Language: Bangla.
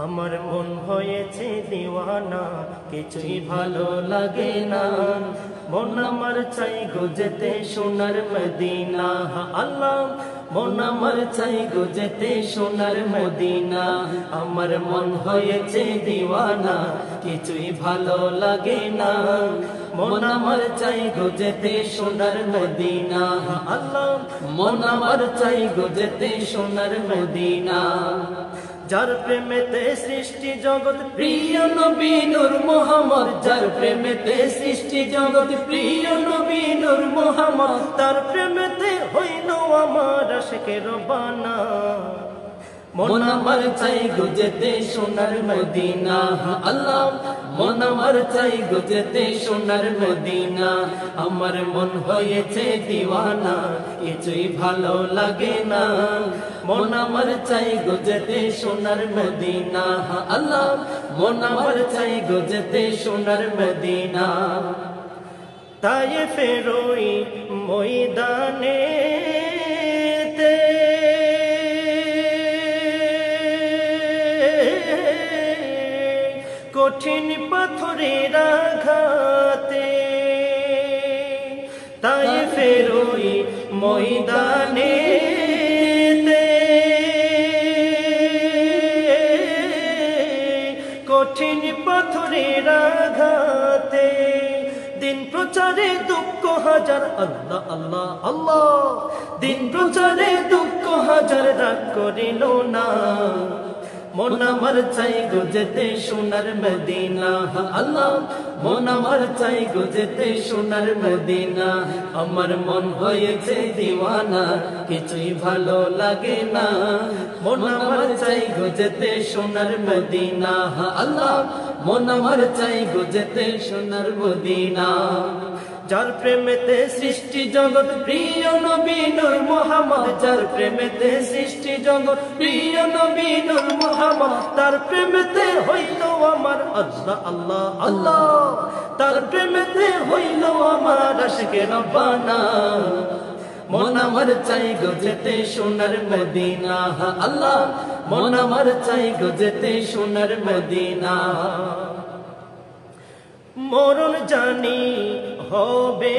আমার মন হয়েছে দিওয়ানা, কিছুই ভালো লাগে না। মন আমার চাই গো যেতে সোনার মদিনা। আল্লাহ, মন আমার চাই গো যেতে সোনার মদিনা। আমার মন হয়েছে দিওয়ানা, কিছুই ভালো লাগে না। মন আমার চাই গো যেতে সোনার মদিনা। আল্লাহ, মন আমার চাই গো যেতে সোনার মদিনা। যার প্রেমেতে সৃষ্টি জগৎ প্রিয় নবী নূর মুহাম্মদ, যার প্রেমেতে সৃষ্টি জগৎ প্রিয় নবী নূর মুহাম্মদ, তার প্রেমেতে হইল আমার আশিকের বানা। মন আমার চাই গো যেতে সোনার মদিনা। আল্লাহ, মন আমার চাই গো যেতে সোনার মদিনা। আমার মন হয়েছে দিওয়ানা, কিছুই ভালো লাগে না। মন আমার চাই গো যেতে সোনার মদিনা। আল্লাহ, মন আমার চাই গো যেতে সোনার মদিনা। তায়েফের ওই ময়দানে কঠিন পাথরের আঘাতে, তায়েফের ওই ময়দানে কঠিন পাথরের আঘাতে, দিন প্রচারে দুঃখ হাজার। আল্লাহ আল্লাহ আল্লাহ, দিন প্রচারে দুঃখ হাজার রাগ করিল না। মন আমার চাই গো যেতে সোনার মদিনা। আল্লাহ, মন আমার চাই গো যেতে সোনার মদিনা। আমার মন হয়েছে দিওয়ানা, কিছুই ভালো লাগে না। মন আমার চাই গো যেতে সোনার মদিনা। আল্লাহ, মন আমার চাই গো যেতে সোনার মদিনা। যার প্রেমেতে সৃষ্টি জগৎ প্রিয় নবী নূর মুহাম্মদ, যার প্রেমেতে সৃষ্টি জগৎ প্রিয় নবী নূর মুহাম্মদ, তার প্রেমেতে হইল আমার আল্লাহ আল্লাহ আল্লাহ, তার প্রেমেতে হইল আমার আশিকের বানা। মন আমার চাই গো যেতে সোনার মদিনা। আল্লাহ, মন আমার চাই গো যেতে সোনার মদিনা। মরণ জানি হবে